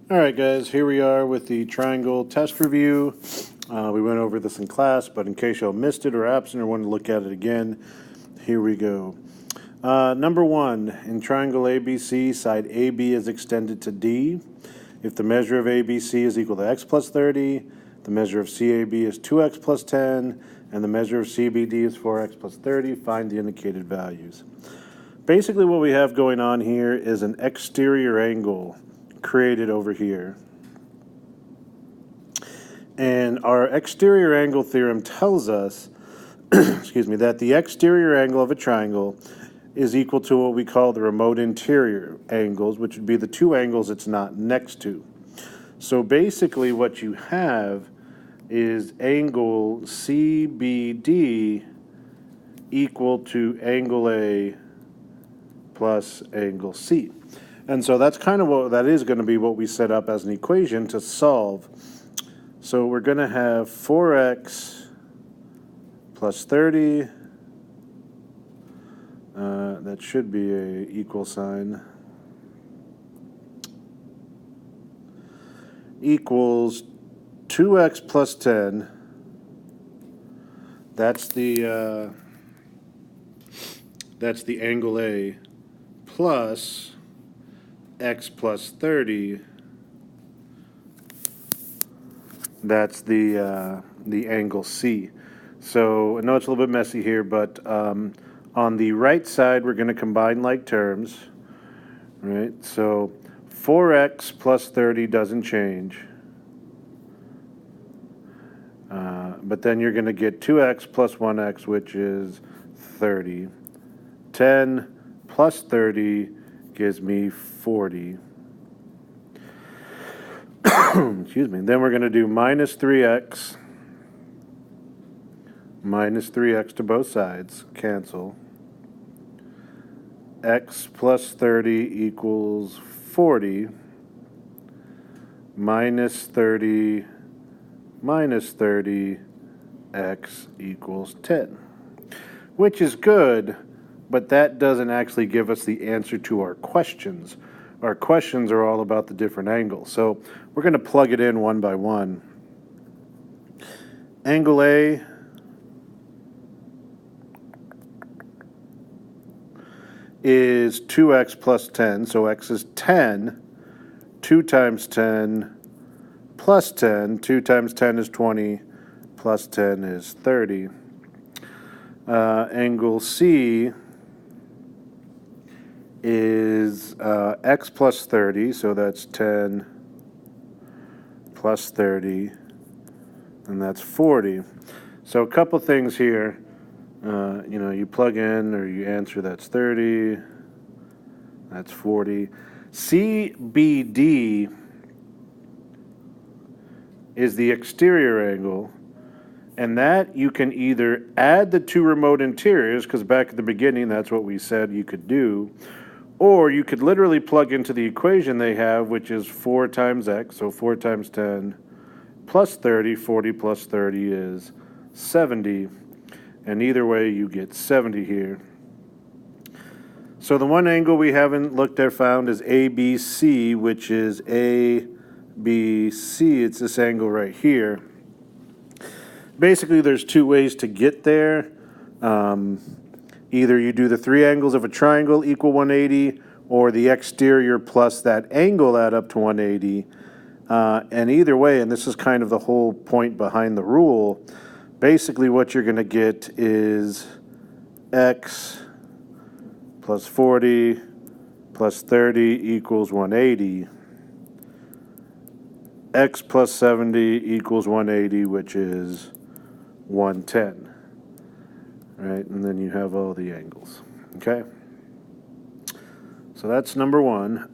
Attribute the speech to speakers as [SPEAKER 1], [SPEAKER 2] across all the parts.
[SPEAKER 1] All right, guys, here we are with the triangle test review. We went over this in class, but in case y'all missed it or absent or want to look at it again, here we go. Number one, in triangle ABC, side AB is extended to D. If the measure of ABC is equal to x plus 30, the measure of CAB is 2x plus 10, and the measure of CBD is 4x plus 30, find the indicated values. Basically what we have going on here is an exterior angle created over here. And our exterior angle theorem tells us that the exterior angle of a triangle is equal to what we call the remote interior angles, which would be the two angles it's not next to. So basically what you have is angle CBD equal to angle A plus angle C. And so that's kind of what that is going to be what we set up as an equation to solve. So we're going to have 4x plus 30. That should be a equal sign. Equals 2x plus 10. That's the angle A plus x plus 30. That's the angle C. So I know it's a little bit messy here, but on the right side we're going to combine like terms, right? So 4x plus 30 doesn't change. But then you're going to get 2x plus 1x, which is 30. 10 plus 30 gives me 40. Excuse me. Then we're going to do minus 3x. Minus 3x to both sides. Cancel. X plus 30 equals 40. Minus 30 minus 30, x equals 10. Which is good, but that doesn't actually give us the answer to our questions. Our questions are all about the different angles. So we're going to plug it in one by one. Angle A is 2x plus 10, so x is 10. 2 times 10 plus 10. 2 times 10 is 20, plus 10 is 30. Angle C is x plus 30, so that's 10 plus 30, and that's 40. So a couple things here. You plug in or you answer, that's 30, that's 40. CBD is the exterior angle, and that you can either add the two remote interiors, because back at the beginning that's what we said you could do, or you could literally plug into the equation they have, which is 4 times x, so 4 times 10 plus 30. 40 plus 30 is 70, and either way you get 70 here. So the one angle we haven't looked at found is ABC, which is ABC. It's this angle right here. Basically, there's two ways to get there. Either you do the three angles of a triangle equal 180, or the exterior plus that angle add up to 180. And either way, and this is kind of the whole point behind the rule, basically what you're going to get is x plus 40 plus 30 equals 180. X plus 70 equals 180, which is 110. Right, and then you have all the angles. Okay? So that's number one.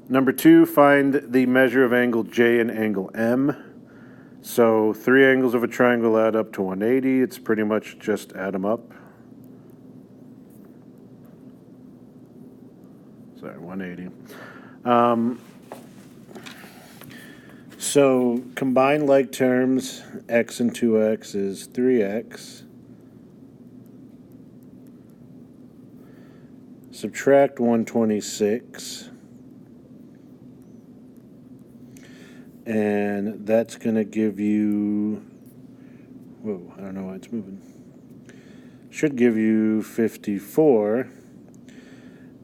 [SPEAKER 1] Number two, find the measure of angle J and angle M. So three angles of a triangle add up to 180. It's pretty much just add them up. Sorry, 180. So combine like terms, x and 2x is 3x. Subtract 126. And that's going to give you, whoa, I don't know why it's moving. Should give you 54.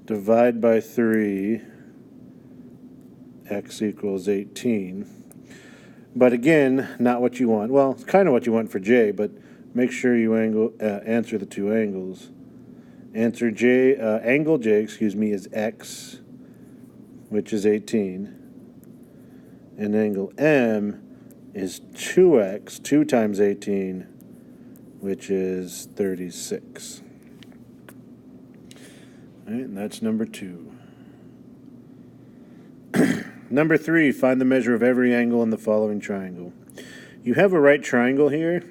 [SPEAKER 1] Divide by 3, x equals 18. But again, not what you want. Well, it's kind of what you want for j, but make sure you answer the two angles. Angle j, is x, which is 18. And angle m is 2x, 2 times 18, which is 36. All right, and that's number 2. Number 3, find the measure of every angle in the following triangle. You have a right triangle here,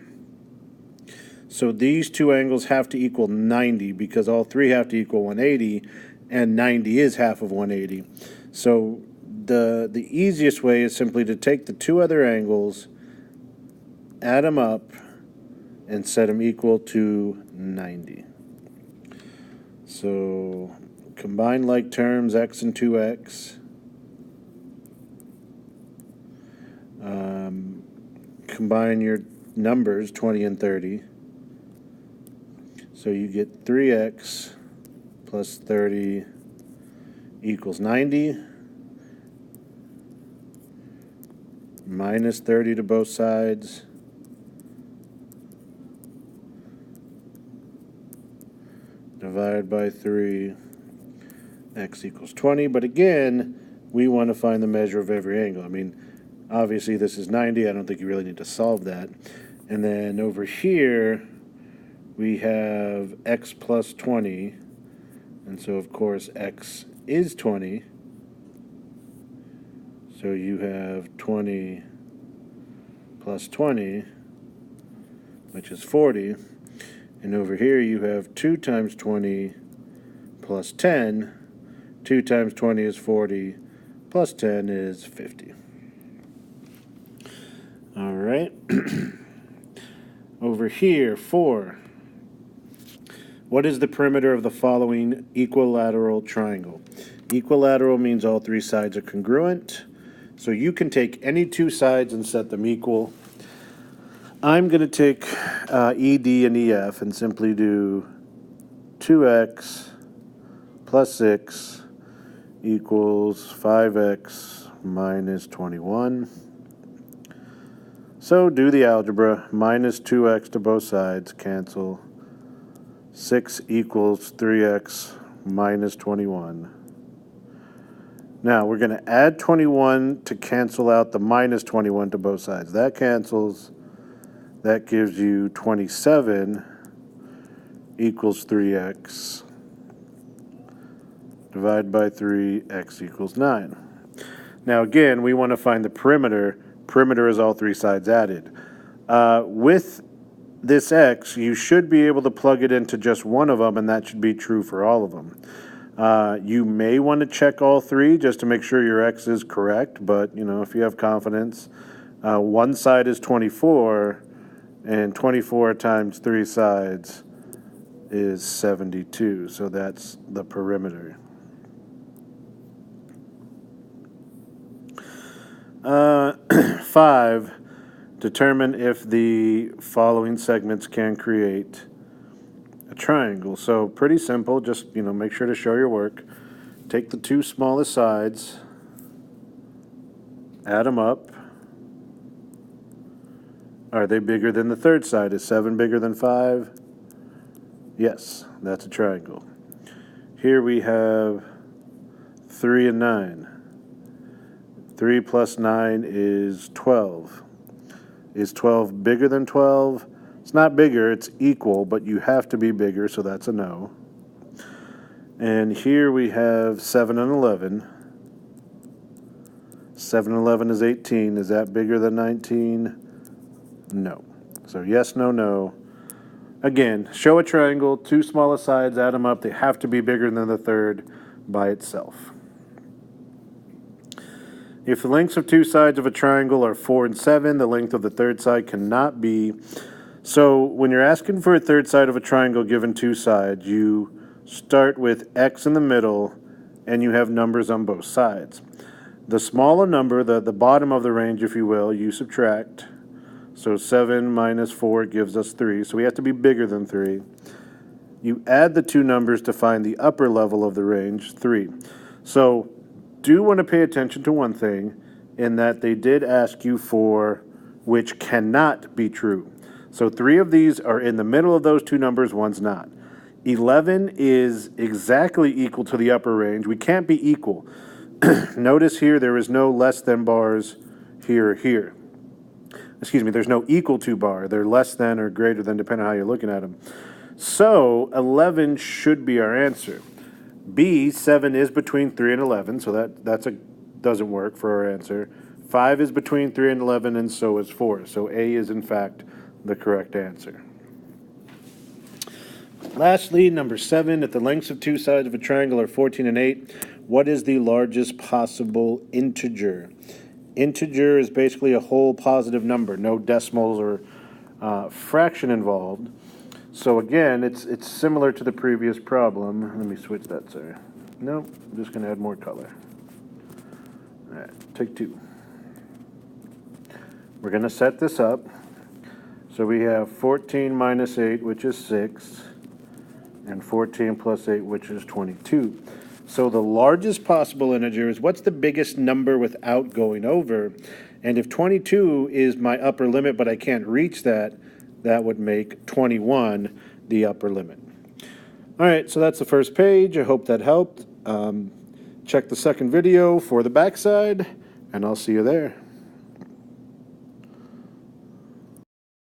[SPEAKER 1] so these two angles have to equal 90 because all three have to equal 180, and 90 is half of 180. So the easiest way is simply to take the two other angles, add them up, and set them equal to 90. So combine like terms, x and 2x. Combine your numbers, 20 and 30. So you get 3x plus 30 equals 90. Minus 30 to both sides. Divided by 3, x equals 20. But again, we want to find the measure of every angle. I mean, obviously this is 90. I don't think you really need to solve that. And then over here, we have x plus 20. And so, of course, x is 20. So you have 20 plus 20, which is 40. And over here you have 2 times 20 plus 10. 2 times 20 is 40, plus 10 is 50. All right. Over here, 4. What is the perimeter of the following equilateral triangle? Equilateral means all three sides are congruent. So you can take any two sides and set them equal. I'm going to take ED and EF and simply do 2x plus 6 equals 5x minus 21. So do the algebra. Minus 2x to both sides, cancel. 6 equals 3x minus 21. Now we're going to add 21 to cancel out the minus 21 to both sides. That cancels. That gives you 27 equals 3x. Divide by 3, x equals 9. Now again, we want to find the perimeter. Perimeter is all three sides added. With this x, you should be able to plug it into just one of them, and that should be true for all of them. You may want to check all three just to make sure your x is correct, but you know, if you have confidence, one side is 24, and 24 times 3 sides is 72, so that's the perimeter. 5, determine if the following segments can create a triangle. So pretty simple, just make sure to show your work. Take the two smallest sides, add them up. Are they bigger than the third side? Is 7 bigger than 5? Yes, that's a triangle. Here we have 3 and 9. 3 plus 9 is 12. Is 12 bigger than 12? It's not bigger, it's equal, but you have to be bigger, so that's a no. And here we have 7 and 11. 7 and 11 is 18. Is that bigger than 19? No. So yes, no, no. Again, show a triangle, two smallest sides, add them up. They have to be bigger than the third by itself. If the lengths of two sides of a triangle are 4 and 7, the length of the third side cannot be. So when you're asking for a third side of a triangle given two sides, you start with x in the middle and you have numbers on both sides. The smaller number, the bottom of the range, if you will, you subtract. So 7 minus 4 gives us 3, so we have to be bigger than 3. You add the two numbers to find the upper level of the range, 3. So do want to pay attention to one thing, in that they did ask you for which cannot be true. So 3 of these are in the middle of those two numbers, one's not. 11 is exactly equal to the upper range. We can't be equal. Notice here there is no less than bars here or here. Excuse me, there's no equal to bar. They're less than or greater than, depending on how you're looking at them. So 11 should be our answer. B, 7 is between 3 and 11, so that doesn't work for our answer. 5 is between 3 and 11, and so is 4. So A is, in fact, the correct answer. Lastly, number 7, if the lengths of two sides of a triangle are 14 and 8, what is the largest possible integer? Integer is basically a whole positive number, no decimals or fraction involved. So again, it's similar to the previous problem. Let me switch that, sorry. No, I'm just going to add more color. All right, take 2. We're going to set this up. So we have 14 minus 8, which is 6, and 14 plus 8, which is 22. So the largest possible integer is what's the biggest number without going over. And if 22 is my upper limit, but I can't reach that, that would make 21 the upper limit. All right, so that's the first page. I hope that helped. Check the second video for the backside, and I'll see you there.